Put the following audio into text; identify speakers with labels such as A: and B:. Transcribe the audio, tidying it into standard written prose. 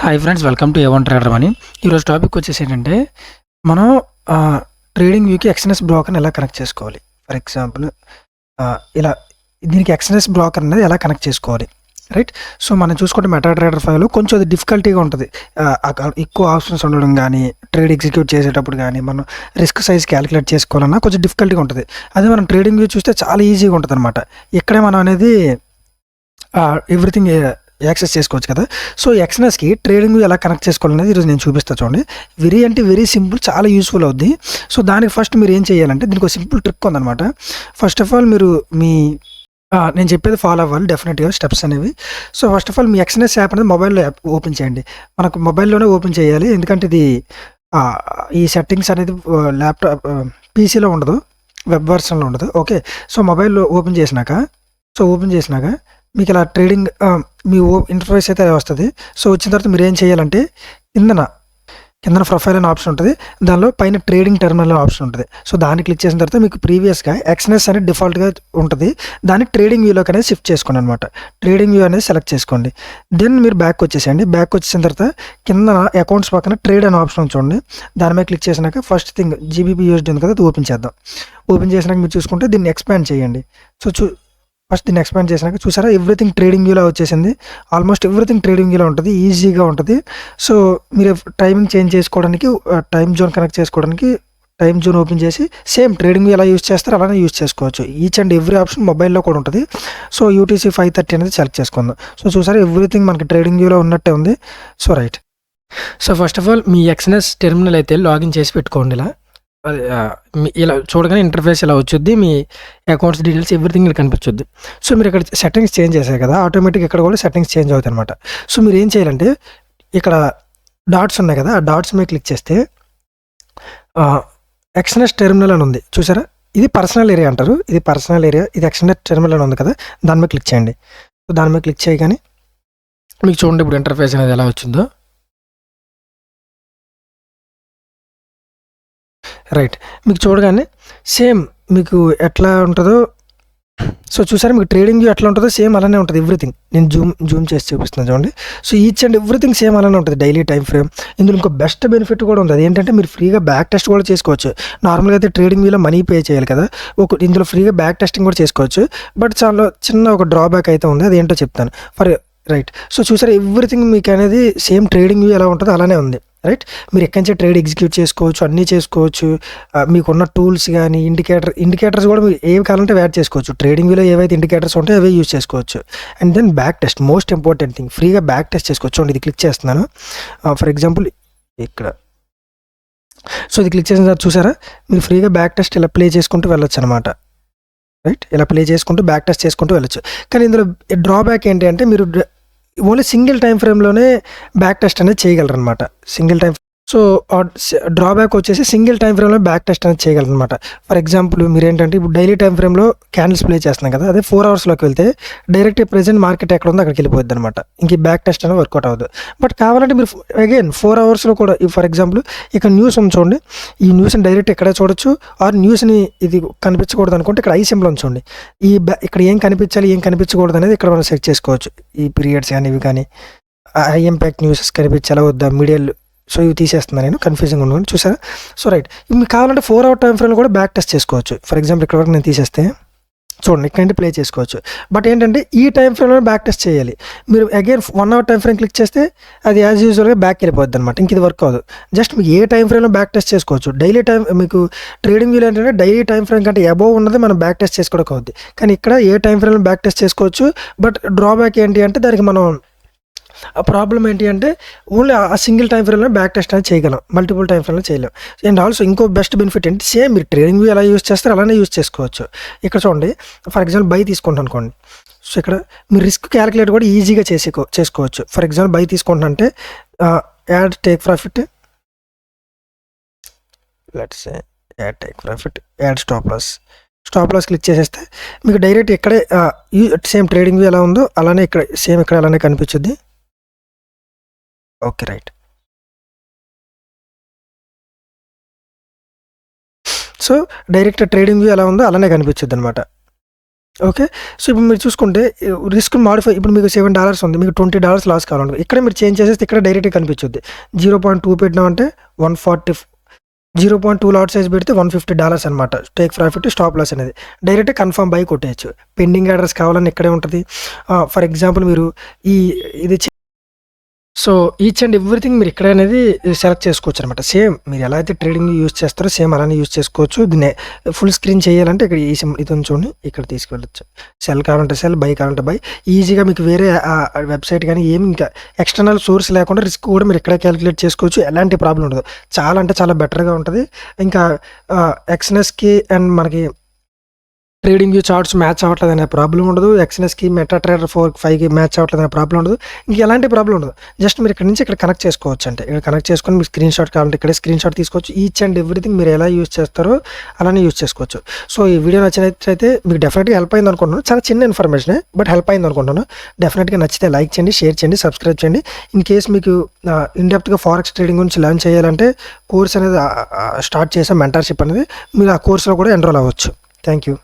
A: Hi friends, welcome to A1 trader money. ఈరోజు topic వచ్చేసి ఏంటంటే, మనం ట్రేడింగ్ వ్యూకి ఎక్స్ఎన్ఎస్ బ్రోకర్ని ఎలా కనెక్ట్ చేసుకోవాలి. ఫర్ ఎగ్జాంపుల్ ఇలా దీనికి ఎక్స్ఎన్ఎస్ బ్రోకర్ అనేది ఎలా కనెక్ట్ చేసుకోవాలి, రైట్. సో మనం చూసుకుంటే మెటా ట్రేడర్ 5లో కొంచెం అది డిఫికల్టీగా ఉంటుంది. ఎక్కువ ఆప్షన్స్ ఉండడం కానీ, ట్రేడ్ ఎగ్జిక్యూట్ చేసేటప్పుడు కానీ, మనం రిస్క్ సైజ్ క్యాలిక్యులేట్ చేసుకోవాలన్నా కొంచెం డిఫికల్టీగా ఉంటుంది. అదే మనం ట్రేడింగ్ వ్యూ చూస్తే చాలా ఈజీగా ఉంటుంది అనమాట. ఇక్కడే మనం అనేది ఎవ్రీథింగ్ యాక్సెస్ చేసుకోవచ్చు కదా. సో ఎక్స్ఎన్ఎస్కి ట్రేడింగ్ ఎలా కనెక్ట్ చేసుకోవాలనేది ఈరోజు నేను చూపిస్తాను. చూడండి, వెరీ సింపుల్, చాలా యూస్ఫుల్ అవుద్ది. సో దానికి ఫస్ట్ మీరు ఏం చేయాలంటే, దీనికి ఒక సింపుల్ ట్రిక్ ఉందన్నమాట. ఫస్ట్ ఆఫ్ ఆల్ మీరు నేను చెప్పేది ఫాలో అవ్వాలి డెఫినెట్గా స్టెప్స్ అనేవి. సో ఫస్ట్ ఆఫ్ ఆల్ మీ ఎక్స్ఎన్ఎస్ యాప్ అనేది మొబైల్లో ఓపెన్ చేయండి. మనకు మొబైల్లోనే ఓపెన్ చేయాలి, ఎందుకంటే ఇది ఈ సెట్టింగ్స్ అనేది ల్యాప్టాప్ పీసీలో ఉండదు, వెబ్ వర్షన్లో ఉండదు. ఓకే, సో మొబైల్లో ఓపెన్ చేసినాక మీకు ఇలా ట్రేడింగ్ మీ ఇంటర్ఫేస్ అయితే వస్తుంది. సో వచ్చిన తర్వాత మీరు ఏం చేయాలంటే, కిందన ప్రొఫైల్ అనే ఆప్షన్ ఉంటుంది, దానిలో పైన ట్రేడింగ్ టెర్మినల్ ఆప్షన్ ఉంటుంది. సో దాన్ని క్లిక్ చేసిన తర్వాత మీకు ప్రీవియస్గా ఎక్స్ఎన్ఎస్ అనేది డిఫాల్ట్గా ఉంటుంది, దాన్ని ట్రేడింగ్ వ్యూలోకి అనేది షిఫ్ట్ చేసుకోండి అనమాట. ట్రేడింగ్ వ్యూ అనేది సెలెక్ట్ చేసుకోండి. దెన్ మీరు బ్యాక్ వచ్చేసేయండి. బ్యాక్ వచ్చేసిన తర్వాత కింద అకౌంట్స్ పక్కన ట్రేడ్ అనే ఆప్షన్ చూడండి, దాని మీద క్లిక్ చేసినాక ఫస్ట్ థింగ్ GBP/USD ఉంది కదా, అది ఓపెన్ చేద్దాం. ఓపెన్ చేసినాక మీరు చూసుకుంటే దీన్ని ఎక్స్పాండ్ చేయండి. సో ఫస్ట్ దీన్ని ఎక్స్పాండ్ చేసినాక చూసారా, ఎవ్రీథింగ్ ట్రేడింగ్ వ్యూలో వచ్చేసింది. ఆల్మోస్ట్ ఎవ్రీథింగ్ ట్రేడింగ్ వ్యూలో ఉంటుంది, ఈజీగా ఉంటుంది. సో మీరు టైమింగ్ చేంజ్ చేసుకోవడానికి, టైం జోన్ కనెక్ట్ చేసుకోవడానికి టైం జోన్ ఓపెన్ చేసి సేమ్ ట్రేడింగ్ వ్యూ ఎలా యూస్ చేస్తారో అలానే యూస్ చేసుకోవచ్చు. ఈచ్ అండ్ ఎవ్రీ ఆప్షన్ మొబైల్లో కూడా ఉంటుంది. సో UTC 530 అనేది సెలెక్ట్ చేసుకుందాం. సో చూసారా, ఎవ్రీథింగ్ మనకి ట్రేడింగ్ వ్యూలో ఉన్నట్టే ఉంది. So right. So first of all మీ ఎక్స్ఎన్ఎస్ టెర్మినల్ అయితే లాగిన్ చేసి పెట్టుకోండి. ఇలా చూడగానే ఇంటర్ఫేస్ ఇలా వచ్చుద్ది, మీ అకౌంట్స్ డీటెయిల్స్ ఎవ్రీథింగ్ ఇలా కనిపించుద్ది. సో మీరు ఇక్కడ సెట్టింగ్స్ చేంజ్ చేశారు కదా, ఆటోమేటిక్ ఇక్కడ కూడా సెట్టింగ్స్ చేంజ్ అవుతాయి అనమాట. సో మీరు ఏం చేయాలంటే, ఇక్కడ డాట్స్ ఉన్నాయి కదా, ఆ డాట్స్ మీద క్లిక్ చేస్తే ఎక్స్ఎన్ఎస్ టెర్మినల్ అని ఉంది చూసారా, ఇది పర్సనల్ ఏరియా అంటారు. ఇది పర్సనల్ ఏరియా, ఇది ఎక్స్ఎన్ఎస్ టెర్మినల్ అని ఉంది కదా, దాని మీద క్లిక్ చేయండి. సో దాని మీద క్లిక్ చేయగానే మీకు చూడండి ఇప్పుడు ఇంటర్ఫేస్ అనేది ఎలా వచ్చిందో. రైట్, మీకు చూడగానే సేమ్ మీకు ఎట్లా ఉంటుందో, సో చూసారా, మీకు ట్రేడింగ్ వ్యూ ఎట్లా ఉంటుందో సేమ్ అలానే ఉంటుంది ఎవ్రీథింగ్. నేను జూమ్ చేసి చూపిస్తున్నాను చూడండి. So each and everything same అలానే ఉంటుంది, డైలీ టైం ఫ్రేమ్. ఇందులో ఇంకో బెస్ట్ బెనిఫిట్ కూడా ఉంది, అదేంటంటే మీరు ఫ్రీగా బ్యాక్ టెస్ట్ కూడా చేసుకోవచ్చు. నార్మల్గా అయితే ట్రేడింగ్ వ్యూలో మనీ పే చేయాలి కదా, ఇందులో ఫ్రీగా బ్యాక్ టెస్టింగ్ కూడా చేసుకోవచ్చు. బట్ చాలా చిన్న ఒక డ్రాబ్యాక్ అయితే ఉంది, అదేంటో చెప్తాను. రైట్, సో చూసారా, ఎవ్రీథింగ్ మీకు అనేది సేమ్ ట్రేడింగ్ వ్యూ ఎలా ఉంటుందో అలానే ఉంది. రైట్, మీరు ఎక్కడి నుంచి ట్రేడ్ ఎగ్జిక్యూట్ చేసుకోవచ్చు, అన్నీ చేసుకోవచ్చు. మీకున్న టూల్స్ కానీ ఇండికేటర్స్ కూడా మీరు ఏవి కావాలంటే యాడ్ చేసుకోవచ్చు. ట్రేడింగ్ వ్యూలో ఏవైతే ఇండికేటర్స్ ఉంటాయో అవే యూజ్ చేసుకోవచ్చు. And then back test, most important thing, ఫ్రీగా బ్యాక్ టెస్ట్ చేసుకోవచ్చు. చూడండి, ఇది క్లిక్ చేస్తున్నాను. ఫర్ ఎగ్జాంపుల్ ఇక్కడ, సో ఇది క్లిక్ చేసిన తర్వాత చూసారా, మీరు ఫ్రీగా బ్యాక్ టెస్ట్ ఇలా ప్లే చేసుకుంటూ వెళ్ళొచ్చు అనమాట. రైట్, ఇలా ప్లే చేసుకుంటూ బ్యాక్ టెస్ట్ చేసుకుంటూ వెళ్ళొచ్చు. కానీ ఇందులో డ్రాబ్యాక్ ఏంటి అంటే, మీరు ఓన్లీ సింగిల్ టైం ఫ్రేమ్లోనే బ్యాక్ టెస్ట్ అనేది చేయగలరు అనమాట. సింగిల్ టైం, సో డ్రాబ్యాక్ వచ్చేసి సింగిల్ టైం ఫ్రేమ్లో బ్యాక్ టెస్ట్ అనేది చేయగలరు అనమాట. ఫర్ ఎగ్జాంపుల్ మీరు ఏంటంటే, ఇప్పుడు డైలీ టైం ఫ్రేమ్లో క్యాండిల్స్ ప్లే చేస్తున్నాం కదా, అదే 4 అవర్స్లోకి వెళ్తే డైరెక్ట్ ప్రెజెంట్ మార్కెట్ ఎక్కడ ఉందో అక్కడికి వెళ్ళిపోద్ది అనమాట. ఇంక ఈ బ్యాక్ టెస్ట్ అనేది వర్కౌట్ అవ్వదు. బట్ కావాలంటే మీరు అగైన్ 4 అవర్స్లో కూడా, ఫర్ ఎగ్జాంపుల్ ఇక్కడ న్యూస్ ఉంది చూడండి, ఈ న్యూస్ని డైరెక్ట్ ఎక్కడ చూడొచ్చు. ఆర్ న్యూస్ని ఇది కనిపించకూడదు అనుకుంటే ఇక్కడ ఐ సింబల్ ఉంచండి. ఇక్కడ ఏం కనిపించాలి, ఏం కనిపించకూడదు అనేది ఇక్కడ మనం సెట్ చేసుకోవచ్చు. ఈ పీరియడ్స్ కానీ ఇవి కానీ, హై ఇంపాక్ట్ న్యూసెస్ కనిపించాలా వద్దా, మీడియాలు, సో ఇవి తీసేస్తున్నాను నేను, కన్ఫ్యూజింగ్ ఉన్నాను చూసారా. సో రైట్, మీకు కావాలంటే 4 అవర్ టైం ఫ్రేమ్లో కూడా బ్యాక్ టెస్ట్ చేసుకోవచ్చు. ఫర్ ఎగ్జాంపుల్ ఇక్కడ వరకు నేను తీసేస్తే చూడండి, ఇక్కడ ప్లే చేసుకోవచ్చు. బట్ ఏంటంటే ఈ టైం ఫ్రేమ్లో బ్యాక్ టెస్ట్ చేయాలి. మీరు again 1 hour time frame click చేస్తే అది యాజ్ యూజువల్గా బ్యాక్ వెళ్ళిపోద్ది అనమాట. ఇంక ఇది వర్క్ అవ్వదు. జస్ట్ మీకు ఏ టైం ఫ్రేమ్లో బ్యాక్ టెస్ట్ చేసుకోవచ్చు. డైలీ టైం, మీకు ట్రేడింగ్ వ్యూలో ఏంటంటే డైలీ టైం ఫ్రేమ్ కంటే అబోవ్ ఉన్నది మనం బ్యాక్ టెస్ట్ చేసుకోవడానికి అవుద్ది. కానీ ఇక్కడ ఏ టైం ఫ్రేమ్లో బ్యాక్ టెస్ట్ చేసుకోవచ్చు. బట్ డ్రాబ్యాక్ ఏంటి అంటే, దానికి మనం ప్రాబ్లం ఏంటి అంటే, ఓన్లీ ఆ సింగిల్ టైం ఫ్రేమ్లో బ్యాక్ టెస్ట్ అనేది చేయగలం, మల్టిపుల్ టైం ఫ్రేమ్లో చేయలేం. అండ్ ఆల్సో ఇంకో బెస్ట్ బెనిఫిట్ ఏంటి, సేమ్ మీరు ట్రేడింగ్ వ్యూ ఎలా యూస్ చేస్తారో అలానే యూస్ చేసుకోవచ్చు. ఇక్కడ చూడండి, ఫర్ ఎగ్జాంపుల్ బై తీసుకుంటాను అనుకోండి. సో ఇక్కడ మీరు రిస్క్ క్యాలిక్యులేట్ కూడా ఈజీగా చేసుకోవచ్చు. ఫర్ ఎగ్జాంపుల్ బై తీసుకుంటానంటే add take profit, let's say add take profit, add stop loss click చేసేస్తే మీకు డైరెక్ట్ ఇక్కడే సేమ్ ట్రేడింగ్ వ్యూ ఎలా ఉందో అలానే ఇక్కడ సేమ్ ఇక్కడ అలానే కనిపించుద్ది. Okay right, so direct trading view ఎలా ఉందో అలానే కనిపించుద్ది అనమాట. ఓకే. సో, ఇప్పుడు మీరు చూసుకుంటే రిస్క్ మాడిఫై ఇప్పుడు మీకు $7 ఉంది. మీకు $20 లాస్ కావాలనుకో ఇక్కడ మీరు చేంజ్ చేసేస్తే ఇక్కడ డైరెక్ట్‌గా కనిపించుద్ది. 0.2 పెట్టినామంటే 140 0.2 లాట్ సైజ్ పెడితే $150 అనమాట. టేక్ ప్రాఫిట్, స్టాప్ లాస్ అనేది. డైరెక్ట్‌గా కన్ఫర్మ్ బై కొట్టేయచ్చు. పెండింగ్ అడ్రస్ కావాలన్నా ఇక్కడే ఉంటది. ఫర్ ఎగ్జాంపుల్ మీరు ఇది సో, ఈచ్ అండ్ ఎవ్రీథింగ్ మీరు ఇక్కడ అనేది సెలెక్ట్ చేసుకోవచ్చనమాట. సేమ్ మీరు ఎలా అయితే ట్రేడింగ్ యూజ్ చేస్తారో సేమ్ అలానే యూజ్ చేసుకోవచ్చు. దీన్ని ఫుల్ స్క్రీన్ చేయాలంటే ఇక్కడ ఈ ఇది ఉంచండి, ఇక్కడ తీసుకెళ్ళొచ్చు. సెల్ కావాలంటే సెల్, బై కావాలంటే బై. ఈజీగా మీకు వేరే వెబ్సైట్ కానీ ఏమి ఇంకా ఎక్స్టర్నల్ సోర్స్ లేకుండా రిస్క్ కూడా మీరు ఇక్కడే క్యాలిక్యులేట్ చేసుకోవచ్చు. ఎలాంటి ప్రాబ్లం ఉండదు. చాలా అంటే చాలా బెటర్‌గా ఉంటది. ఇంకా ఎక్స్‌నెస్‌కి అండ్ మనకి ట్రేడింగ్ వ్యూ చార్ట్స్ మ్యాచ్ అవ్వట్లేదు అనే ప్రాబ్లం ఉండదు. ఎక్స్‌నెస్‌కి, మెటాట్రేడర్ 4, 5కి మ్యాచ్ అవ్వట్లేదు అనే ప్రాబ్లం ఉండదు. ఇంక ఎలాంటి ప్రాబ్లం ఉండదు. జస్ట్ మీరు ఇక్కడ నుంచి ఇక్కడ కనెక్ట్ చేసుకోవచ్చు అంటే. ఇక్కడ కనెక్ట్ చేసుకొని మీకు స్క్రీన్ షాట్ కావాలంటే ఇక్కడే స్క్రీన్ షాట్ తీసుకోవచ్చు. ఈచ్ అండ్ ఎవ్రీథింగ్ మీరు ఎలా యూజ్ చేస్తారో అలానే యూజ్ చేసుకోవచ్చు. సో, ఈ వీడియో నచ్చినట్లయితే మీకు డెఫినెట్‌గా హెల్ప్ అయింది అనుకుంటున్నాను. చాలా చిన్న ఇన్ఫర్మేషనే బట్ హెల్ప్ అయింది అనుకుంటున్నాను. డెఫినెట్‌గా నచ్చితే లైక్ చేయండి, షేర్ చేయండి, సబ్స్క్రైబ్ చేయండి. ఇన్ కేస్ మీకు ఇన్ డెప్త్‌గా ఫారెక్స్ ట్రేడింగ్ గురించి లెర్న్ చేయాలంటే కోర్స్ అనేది స్టార్ట్ చేసాం, మెంటర్‌షిప్ అనేది. మీరు ఆ కోర్స్‌లో కూడా ఎన్రోల్ అవ్వచ్చు. Thank you.